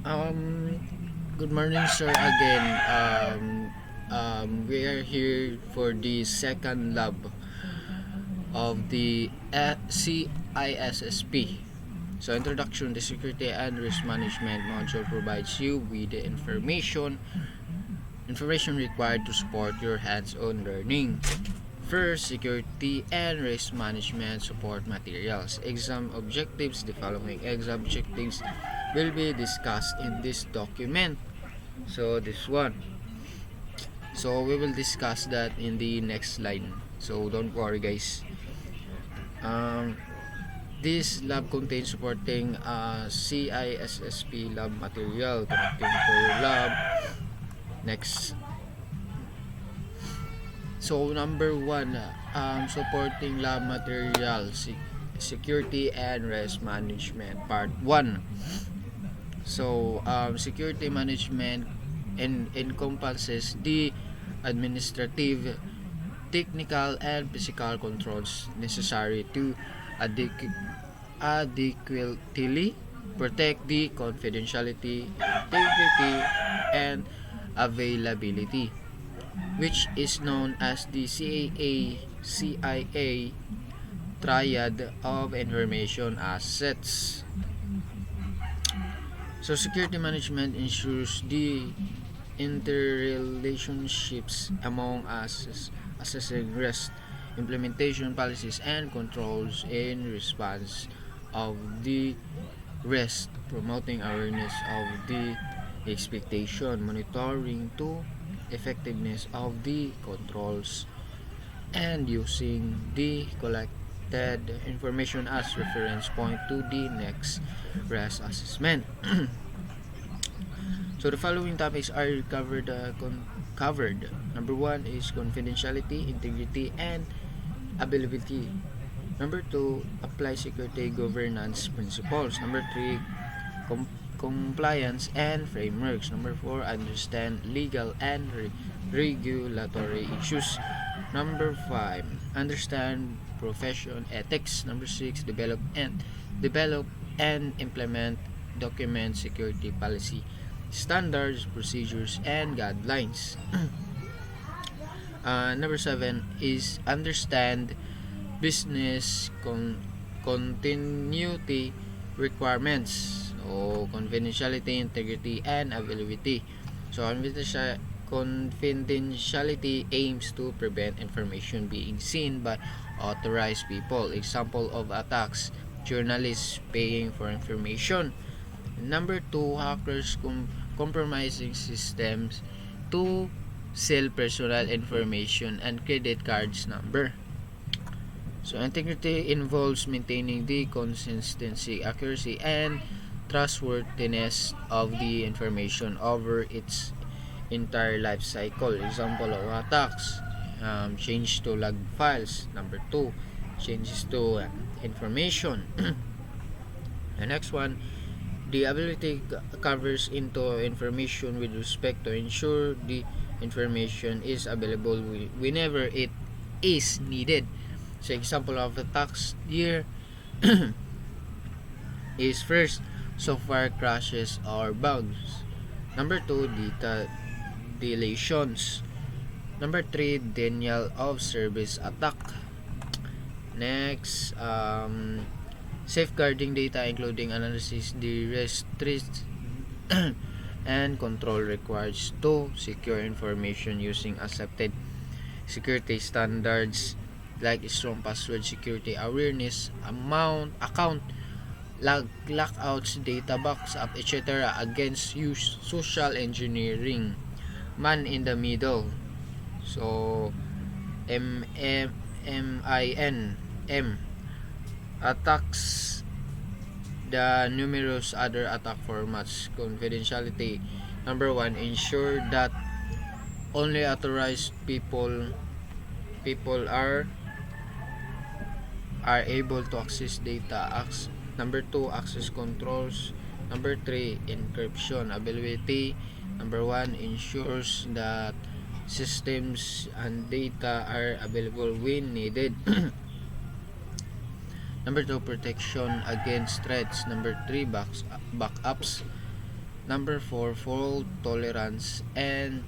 Um, Good morning, sir. Again, we are here for the second lab of the CISSP. So, Introduction to Security and Risk Management module provides you with the information required to support your hands-on learning. First, security and risk management support materials. Exam objectives. The following exam objectives will be discussed in this document. So, this one. So, we will discuss that in the next slide. So, don't worry, guys. Um, this lab contains supporting CISSP lab material connecting to your lab. Next. So, number one, supporting lab materials, security and risk management, part 1. So, security management encompasses the administrative, technical, and physical controls necessary to adequately protect the confidentiality, integrity, and availability, which is known as the CIA triad of information assets. So security management ensures the interrelationships among us, assessing risk, implementation policies and controls in response of the risk, promoting awareness of the expectation, monitoring to effectiveness of the controls, and using the collected information as reference point to the next risk assessment. So the following topics are covered. Number one is confidentiality, integrity, and availability. Number two, apply security governance principles. Number three, compliance and frameworks. Number four, understand legal and regulatory issues. Number five, understand profession ethics. Number six, develop and implement document security policy, standards, procedures, and guidelines. Number seven is understand business continuity requirements, o confidentiality, integrity, and availability. So, confidentiality aims to prevent information being seen by authorized people. Example of attacks: journalists paying for information. Number two, hackers compromising systems to sell personal information and credit cards number. So, integrity involves maintaining the consistency, accuracy, and trustworthiness of the information over its entire life cycle. Example of attacks: change to log files. Number two, changes to information. The next one, the ability covers into information with respect to ensure the information is available whenever it is needed. So, example of the tax year is first, software crashes or bugs. Number two, data deletions. Number three, denial of service attack. Next, safeguarding data including analysis, the restrict and control requires to secure information using accepted security standards like strong password security awareness, account lockouts, data backup, etc. against social engineering. Man in the middle. So, MIN attacks the numerous other attack formats. Confidentiality. Number one, ensure that only authorized people are able to access data. Number two, access controls. Number three, encryption. Availability. Number one, ensures that systems and data are available when needed. Number two, protection against threats. Number three, backups. Number 4, fault tolerance and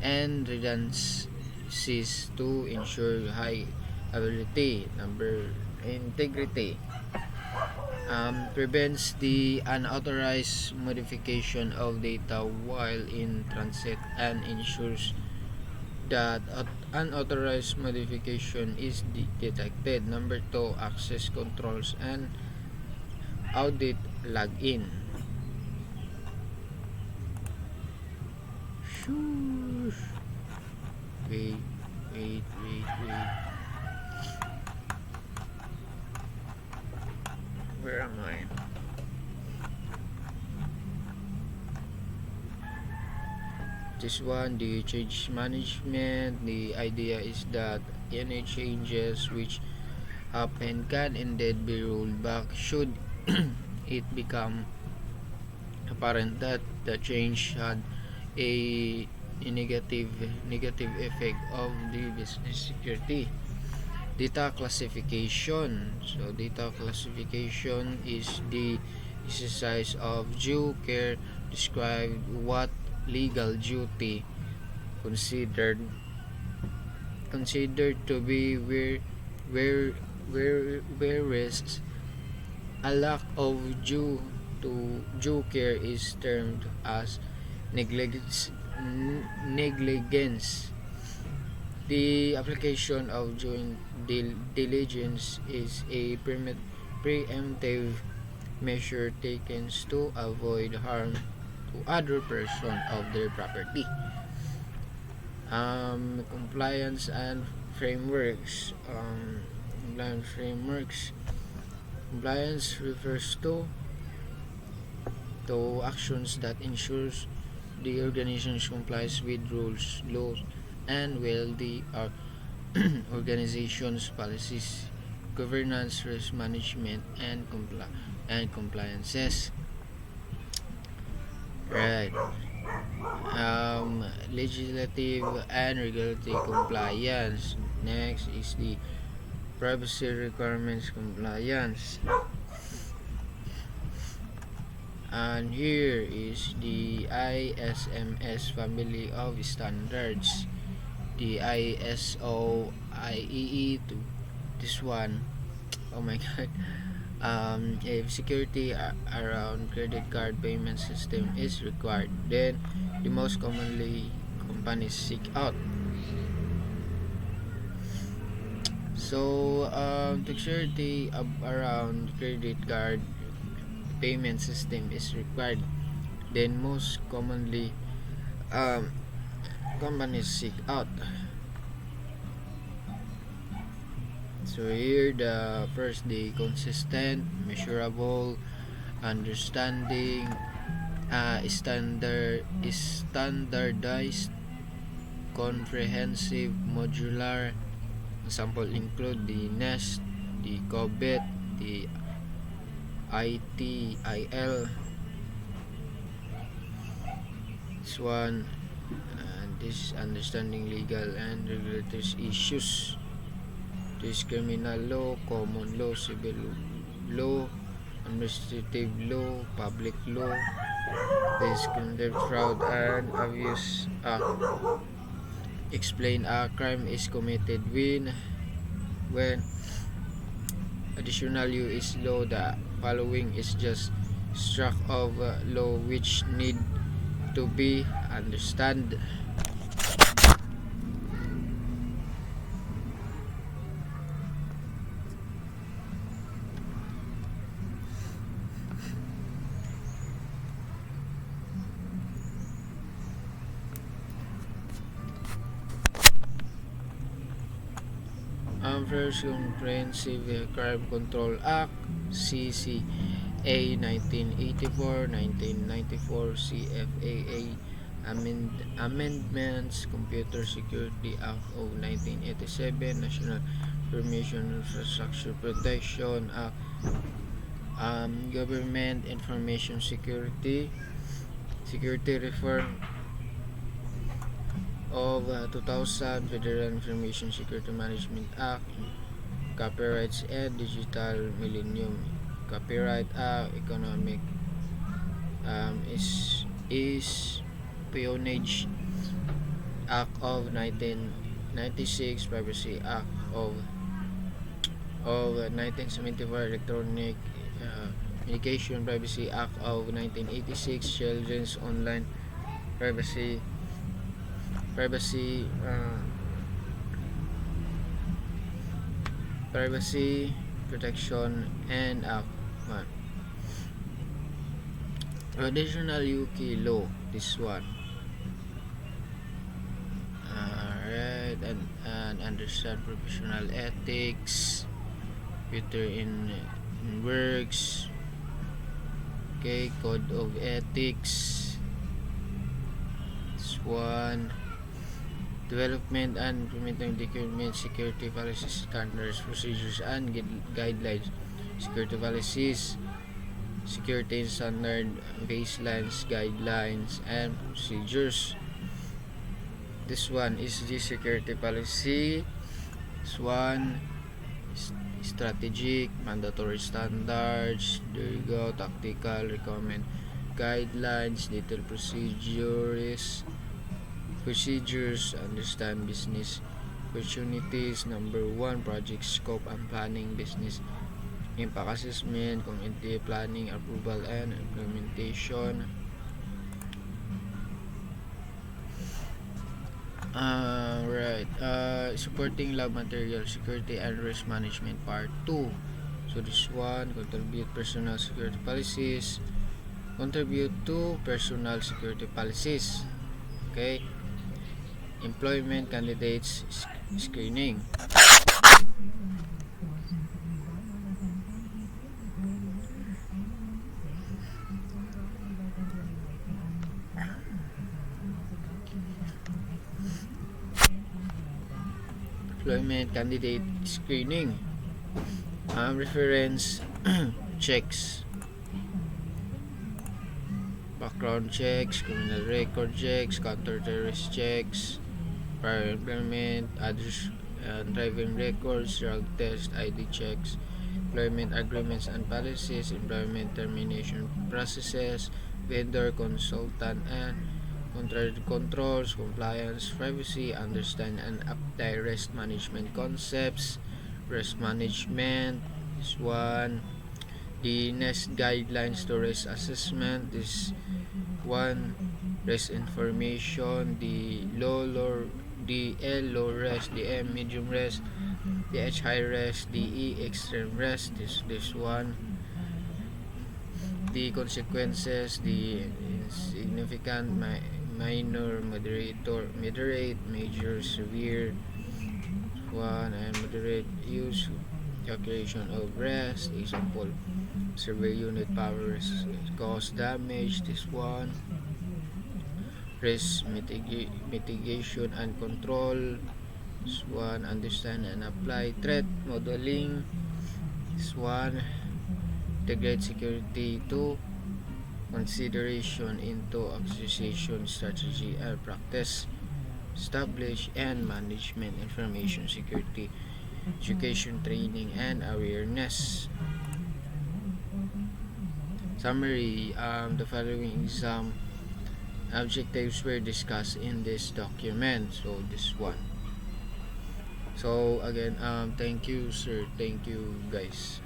redundancies to ensure high availability. Number integrity. Prevents the unauthorized modification of data while in transit and ensures that unauthorized modification is detected. Number 2, access controls and audit login. Shush. Wait. Where am I? This one, the change management. The idea is that any changes which happen can indeed be rolled back should it become apparent that the change had a negative effect of the business security. Data classification. So data classification is the exercise of due care describe what legal duty considered to be where rests a lack of due care is termed as negligence. The application of due diligence is a preemptive measure taken to avoid harm to other person of their property. Compliance and frameworks. Compliance refers to actions that ensures the organization complies with rules, laws, and well the organization's policies, governance, risk management, and compliances. Right. Legislative and regulatory compliance. Next is the privacy requirements compliance. And here is the ISMS family of standards. The ISO IEE to this one. Oh my god. If security around credit card payment system is required, then the most commonly companies seek out. So security around credit card payment system is required, then most commonly companies seek out. So here the first, the consistent, measurable, understanding, standardized, comprehensive, modular. Example include the Nest, the COBIT, the ITIL. This one, this understanding legal and regulatory issues. This criminal law, common law, civil law, administrative law, public law. This conduct fraud and abuse act. Explain a crime is committed when additional US law. The following is just struck of law which need to be understood. First, Comprehensive Crime Control Act, CCA 1984, 1994, CFAA Amendments, Computer Security Act of 1987, National Information Infrastructure Protection Act, Government Information Security Reform of 2000, Federal Information Security Management Act, Copyrights and Digital Millennium Copyright Act, Economic is Peonage Act of 1996, Privacy Act of 1974, Electronic Communication Privacy Act of 1986, Children's Online Privacy Privacy Privacy Protection and Act 1. Traditional UK law, this one. Alright, and understand professional ethics, Peter in works. Okay, code of ethics. This one. Development and implementing document security policies, standards, procedures, and guidelines. Security policies, security standard, baselines, guidelines, and procedures. This one is the security policy. This one is strategic, mandatory standards. There you go. Tactical, recommend guidelines, detailed procedures, understand business opportunities. Number 1, project scope and planning, business impact assessment, community planning, approval, and implementation. Right. Supporting lab material, security and risk management, part 2. So this one, contribute personal security policies. Contribute to personal security policies. Okay. Employment candidates screening. Employment candidate screening. Reference checks, background checks, criminal record checks, counter-terrorist checks, prior employment, address and driving records, drug test, ID checks, employment agreements and policies, employment termination processes, vendor, consultant, and contract controls, compliance, privacy, understand and apply risk management concepts, risk management. This one, the NEST guidelines to risk assessment. This one, risk information, the low L low risk, the M medium risk, the H high risk, the E extreme risk. This one, the consequences, the significant, minor, moderate, major, severe. One, and moderate use, calculation of risk. Example, survey unit power cause damage. This one, risk mitigation and control. This one, understand and apply threat modeling. This one, integrate security to consideration into acquisition strategy and practice, establish and management information security, education, training, and awareness. Summary, the following exam objectives were discussed in this document. So this one. So again, thank you sir, thank you guys.